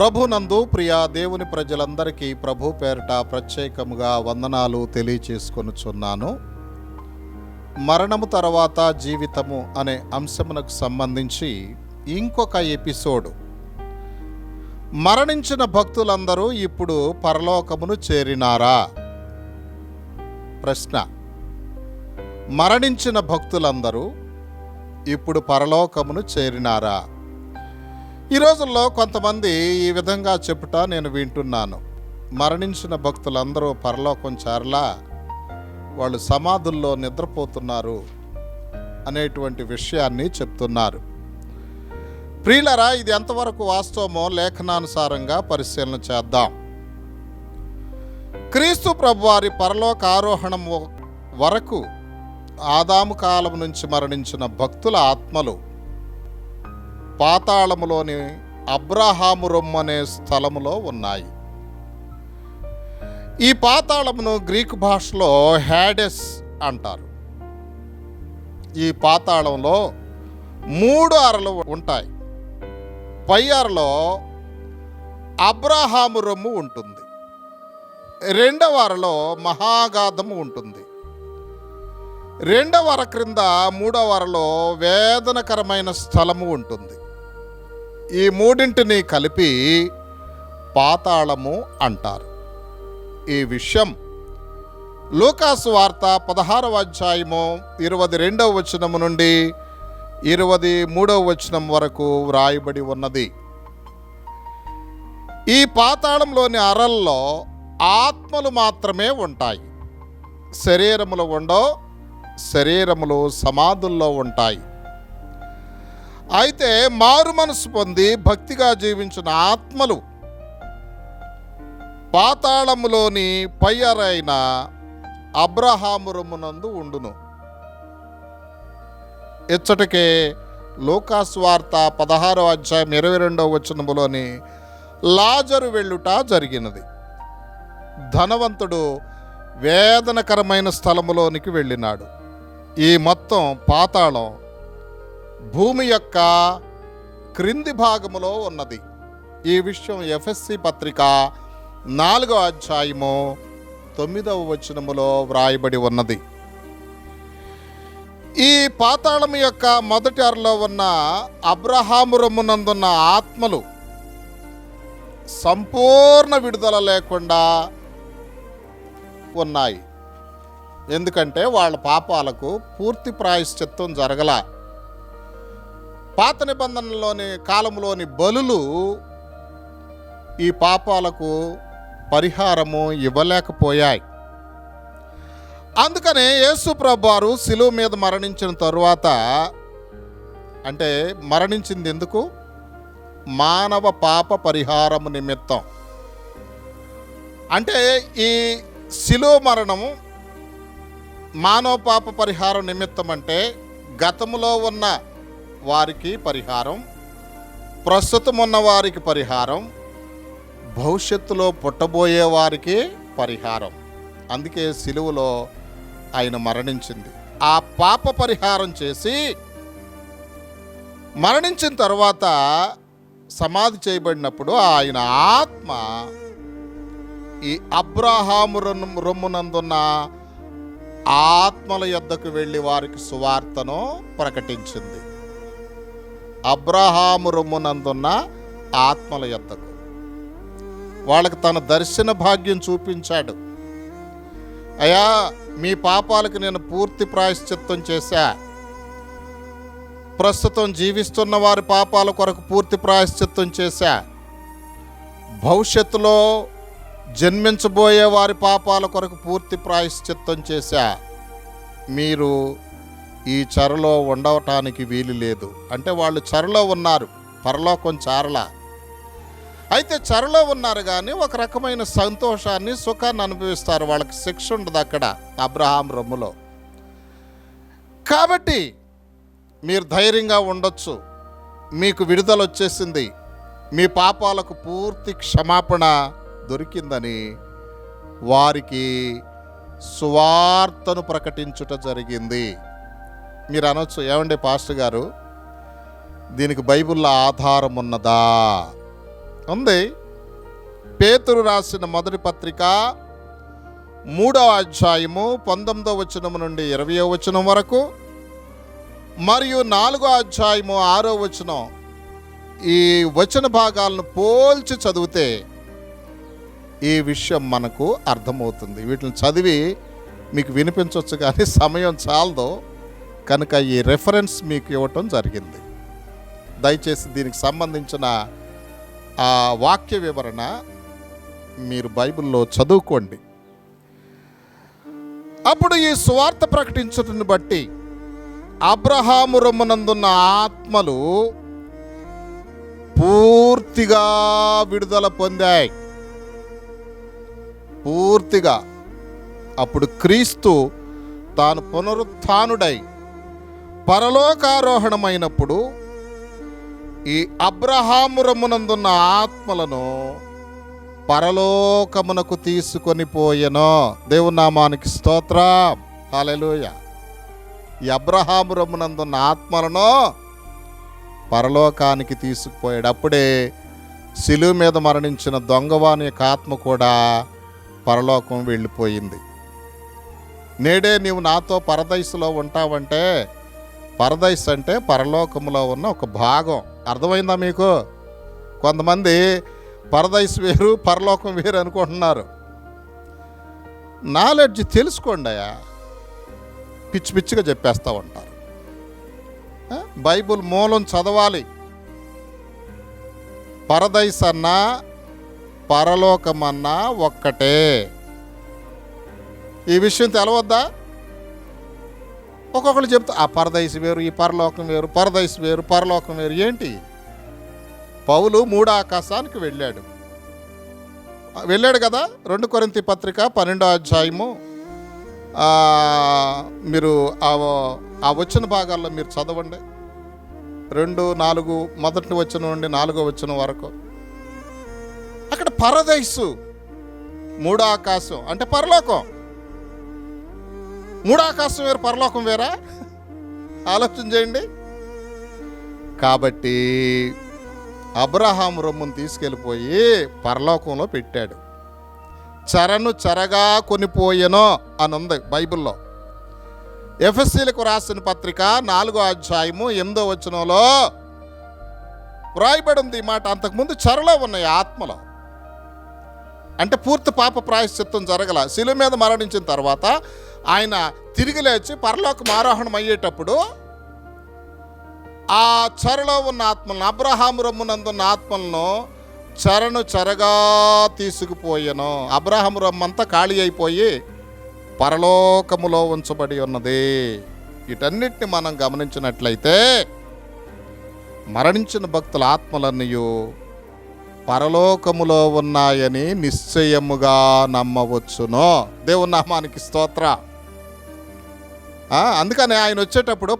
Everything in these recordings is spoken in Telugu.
ప్రభునందు ప్రియ దేవుని ప్రజలందరికీ ప్రభు పేరిట ప్రత్యేకముగా వందనాలు తెలియచేసుకొనుచున్నాను. మరణము తర్వాత జీవితము అనే అంశమునకు సంబంధించి ఇంకొక ఎపిసోడు. మరణించిన భక్తులందరూ ఇప్పుడు పరలోకమును చేరినారా? ప్రశ్న. మరణించిన భక్తులందరూ ఇప్పుడు పరలోకమును చేరినారా? ఈ రోజుల్లో కొంతమంది ఈ విధంగా చెప్పుట నేను వింటున్నాను. మరణించిన భక్తులందరూ పరలోకం చేరలా, వాళ్ళు సమాధుల్లో నిద్రపోతున్నారు అనేటువంటి విషయాన్ని చెప్తున్నారు. ప్రియులరా, ఇది ఎంతవరకు వాస్తవమో లేఖనానుసారంగా పరిశీలన చేద్దాం. క్రీస్తు ప్రభువారి పరలోక ఆరోహణం వరకు ఆదాము కాలం నుంచి మరణించిన భక్తుల ఆత్మలు పాతాళములోని అబ్రహాము రొమ్ము అనే స్థలములో ఉన్నాయి. ఈ పాతాళమును గ్రీకు భాషలో హ్యాడెస్ అంటారు. ఈ పాతాళంలో 3 అరలు ఉంటాయి. పై అరలో అబ్రహాము రొమ్ము ఉంటుంది. 2వ అరలో మహాగాధము ఉంటుంది. 2వ అర క్రింద 3వ అరలో వేదనకరమైన స్థలము ఉంటుంది. ఈ మూడింటిని కలిపి పాతాళము అంటారు. ఈ విషయం లూకాసు వార్త 16వ అధ్యాయము 22వ వచనము నుండి 23వ వచనం వరకు వ్రాయబడి ఉన్నది. ఈ పాతాళంలోని అరల్లో ఆత్మలు మాత్రమే ఉంటాయి. శరీరములు ఉండవు. శరీరములు సమాధుల్లో ఉంటాయి. అయితే మారు మనసు పొంది భక్తిగా జీవించిన ఆత్మలు పాతాళములోని పై అరైన అబ్రహాము రొమ్మునందు ఉండును. ఇచ్చటికే లూకాసు వార్త 16వ అధ్యాయం 22వ వచనములోని లాజరు వెళ్ళుట జరిగినది. ధనవంతుడు వేదనకరమైన స్థలములోనికి వెళ్ళినాడు. ఈ మొత్తం పాతాళం భూమి యొక్క క్రింది భాగములో ఉన్నది. ఈ విషయం ఎఫెసీ పత్రిక 4వ అధ్యాయము 9వ వచనములో వ్రాయబడి ఉన్నది. ఈ పాతాళం యొక్క మొదటి అరలో ఉన్న అబ్రహాము రొమ్మునందున్న ఆత్మలు సంపూర్ణ విడుదల లేకుండా ఉన్నాయి. ఎందుకంటే వాళ్ళ పాపాలకు పూర్తి ప్రాయశ్చిత్తం జరగల. పాత నిబంధనలోని కాలంలోని బలులు ఈ పాపాలకు పరిహారము ఇవ్వలేకపోయాయి. అందుకనే యేసు ప్రభువారు శిలువ మీద మరణించిన తరువాత, అంటే మరణించింది ఎందుకు? మానవ పాప పరిహారము నిమిత్తం. అంటే ఈ శిలువ మరణము మానవ పాప పరిహారం నిమిత్తం. అంటే గతములో ఉన్న వారికి పరిహారం, ప్రస్తుతం ఉన్న వారికి పరిహారం, భవిష్యత్తులో పుట్టబోయే వారికి పరిహారం. అందుకే సిలువలో ఆయన మరణించింది. ఆ పాప పరిహారం చేసి మరణించిన తర్వాత సమాధి చేయబడినప్పుడు ఆయన ఆత్మ ఈ అబ్రహాము రొమ్మునందున్న ఆత్మల యొద్దకు వెళ్ళి వారికి సువార్తను ప్రకటించింది. అబ్రహాము రొమ్మునందున్న ఆత్మల యొద్దకు వాళ్ళకి తన దర్శన భాగ్యం చూపించాడు. అయ్యా, మీ పాపాలకు నేను పూర్తి ప్రాయశ్చిత్తం చేశా. ప్రస్తుతం జీవిస్తున్న వారి పాపాల కొరకు పూర్తి ప్రాయశ్చిత్తం చేశా. భవిష్యత్తులో జన్మించబోయే వారి పాపాల కొరకు పూర్తి ప్రాయశ్చిత్తం చేశా. మీరు ఈ చెరలో ఉండటానికి వీలు లేదు. అంటే వాళ్ళు చెరలో ఉన్నారు, పరలోకం చేరలా. అయితే చెరలో ఉన్నారు కానీ ఒక రకమైన సంతోషాన్ని, సుఖాన్ని అనుభవిస్తారు. వాళ్ళకి శిక్ష ఉండదు అక్కడ అబ్రహాం రొమ్ములో. కాబట్టి మీరు ధైర్యంగా ఉండొచ్చు. మీకు విడుదల వచ్చేసింది. మీ పాపాలకు పూర్తి క్షమాపణ దొరికిందని వారికి సువార్తను ప్రకటించుట జరిగింది. మీరు అనొచ్చు, ఏమండి పాస్టర్ గారు, దీనికి బైబిల్లో ఆధారం ఉన్నదా? ఉంది. పేతురు రాసిన మొదటి పత్రిక 3వ అధ్యాయము 19వ వచనం నుండి 20వ వచనం వరకు, మరియు 4వ అధ్యాయము 6వ వచనం, ఈ వచన భాగాలను పోల్చి చదివితే ఈ విషయం మనకు అర్థమవుతుంది. వీటిని చదివి మీకు వినిపించవచ్చు, కానీ సమయం చాలదు కనుక ఈ రెఫరెన్స్ మీకు ఇవ్వటం జరిగింది. దయచేసి దీనికి సంబంధించిన ఆ వాక్య వివరణ మీరు బైబిల్లో చదువుకోండి. అప్పుడు ఈ సువార్త ప్రకటించుటను బట్టి అబ్రహాము రొమ్మునందున్న ఆత్మలు పూర్తిగా విడుదల పొందాయి. పూర్తిగా. అప్పుడు క్రీస్తు తాను పునరుత్థానుడై పరలోకారోహణమైనప్పుడు ఈ అబ్రహాము రొమ్మునందున్న ఆత్మలను పరలోకమునకు తీసుకొని పోయెను. దేవుని నామానికి స్తోత్రం. హల్లెలూయా. ఈ అబ్రహాము రొమ్మునందున్న ఆత్మలను పరలోకానికి తీసుకుపోయాడు. అప్పుడే శిలువ మీద మరణించిన దొంగవాని యొక్క ఆత్మ కూడా పరలోకం వెళ్ళిపోయింది. నేడే నీవు నాతో పరదైసులో ఉంటావంటే, పరదైస్ అంటే పరలోకంలో ఉన్న ఒక భాగం. అర్థమైందా మీకు? కొంతమంది పరదైస్ వేరు పరలోకం వేరు అనుకుంటున్నారు. నాలెడ్జ్ తెలుసుకోండి అయ్యా, పిచ్చి పిచ్చిగా చెప్పేస్తూ ఉంటారు. బైబుల్ మూలం చదవాలి. పరదైస్ అన్నా పరలోకమన్నా ఒక్కటే. ఈ విషయం తెలవద్దా? ఒక్కొక్కరు చెప్తా ఆ పరదైసు వేరు, ఈ పరలోకం వేరు, పరదైసు వేరు, పరలోకం వేరు. ఏంటి? పౌలు 3వ ఆకాశానికి వెళ్ళాడు కదా. 2 కొరింథీ పత్రిక 12వ అధ్యాయము మీరు ఆ వచ్చిన భాగాల్లో మీరు చదవండి. 2:4 మొదటి వచనం నుండి 4వ వచనం వరకు. అక్కడ పరదైసు, 3వ ఆకాశం అంటే పరలోకం. 3వ ఆకాశం వేరు, పరలోకం వేరా? ఆలోచన చేయండి. కాబట్టి అబ్రహాము రొమ్మును తీసుకెళ్ళిపోయి పరలోకంలో పెట్టాడు. చెరను చెరగా కొనిపోయెను అని ఉంది బైబిల్లో. ఎఫెసీలకు రాసిన పత్రిక 4వ అధ్యాయము 8వ వచనంలో వ్రాయబడి ఉంది ఈ మాట. అంతకుముందు చెరలో ఉన్నాయి ఆత్మలో. అంటే పూర్తి పాప ప్రాయశ్చిత్తం జరగల. శిలువ మీద మరణించిన తర్వాత ఆయన తిరిగి లేచి పరలోకం ఆరోహణం అయ్యేటప్పుడు ఆ చెరలో ఉన్న ఆత్మలను, అబ్రహాము రొమ్మునందున్న ఆత్మలను చెరను చెరగా తీసుకుపోయాను. అబ్రహాము రొమ్మంతా ఖాళీ అయిపోయి పరలోకములో ఉంచబడి ఉన్నది. వీటన్నిటిని మనం గమనించినట్లయితే మరణించిన భక్తుల ఆత్మలన్నీ పరలోకములో ఉన్నాయని నిశ్చయముగా నమ్మవచ్చును. దేవుని నామానికి స్తోత్ర. అందుకని ఆయన వచ్చేటప్పుడు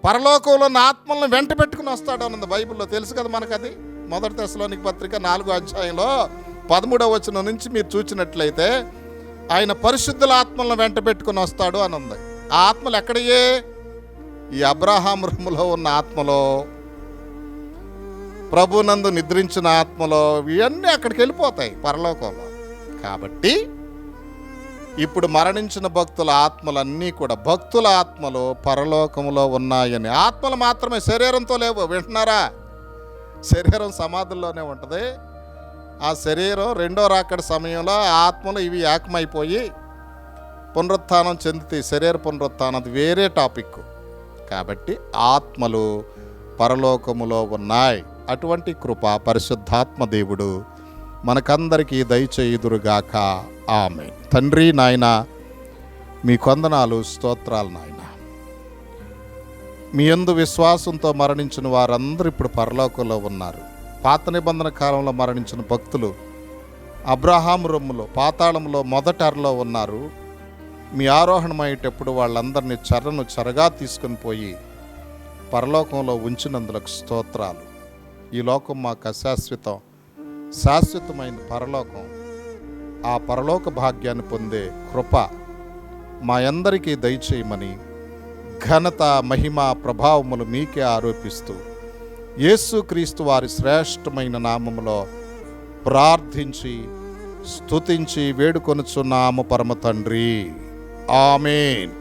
పరలోకంలో ఉన్న ఆత్మలను వెంట పెట్టుకుని వస్తాడు అన్నది బైబిల్లో. తెలుసు కదా మనకు అది. 1 తెస్సలోనిక పత్రిక 4వ అధ్యాయంలో 13వ వచనం నుంచి మీరు చూసినట్లయితే ఆయన పరిశుద్ధుల ఆత్మలను వెంట పెట్టుకుని వస్తాడు అని ఉంది. ఆ ఆత్మలు ఎక్కడయ్యే? ఈ అబ్రహాము రొమ్ములో ఉన్న ఆత్మలో, ప్రభునందు నిద్రించిన ఆత్మలో, ఇవన్నీ అక్కడికి వెళ్ళిపోతాయి పరలోకంలో. కాబట్టి ఇప్పుడు మరణించిన భక్తుల ఆత్మలన్నీ కూడా, భక్తుల ఆత్మలు పరలోకంలో ఉన్నాయని. ఆత్మలు మాత్రమే, శరీరంతో లేవు. వింటున్నారా? శరీరం సమాధుల్లోనే ఉంటుంది. ఆ శరీరం రెండో రాకడ సమయంలో ఆత్మలు ఇవి ఏకమైపోయి పునరుత్థానం చెందుతాయి. శరీర పునరుత్థానం అది వేరే టాపిక్. కాబట్టి ఆత్మలు పరలోకములో ఉన్నాయి. అటువంటి కృప పరిశుద్ధాత్మ దేవుడు మనకందరికీ దయచేయుదురుగాక. ఆమేన్. తండ్రి, నాయన మీ కొందనాలు, స్తోత్రాలు నాయన. మీ యందు విశ్వాసంతో మరణించిన వారందరూ ఇప్పుడు పరలోకంలో ఉన్నారు. పాత నిబంధన కాలంలో మరణించిన భక్తులు అబ్రహాము రొమ్ములో, పాతాళంలో మొదటి అరలో ఉన్నారు. మీ ఆరోహణమయ్యేటప్పుడు వాళ్ళందరినీ చెరను చెరగా తీసుకుని పోయి పరలోకంలో ఉంచినందులకు స్తోత్రాలు. ఈ లోకం మాకు అశాశ్వతం, శాశ్వతమైన పరలోకం. ఆ పరలోక భాగ్యాన్ని పొందే కృప మా అందరికీ దయచేయమని ఘనత, మహిమ, ప్రభావములు మీకే ఆరోపిస్తూ యేసుక్రీస్తు వారి శ్రేష్టమైన నామములో ప్రార్థించి స్తుతించి వేడుకొనుచున్నాము పరమ తండ్రి. ఆమేన్.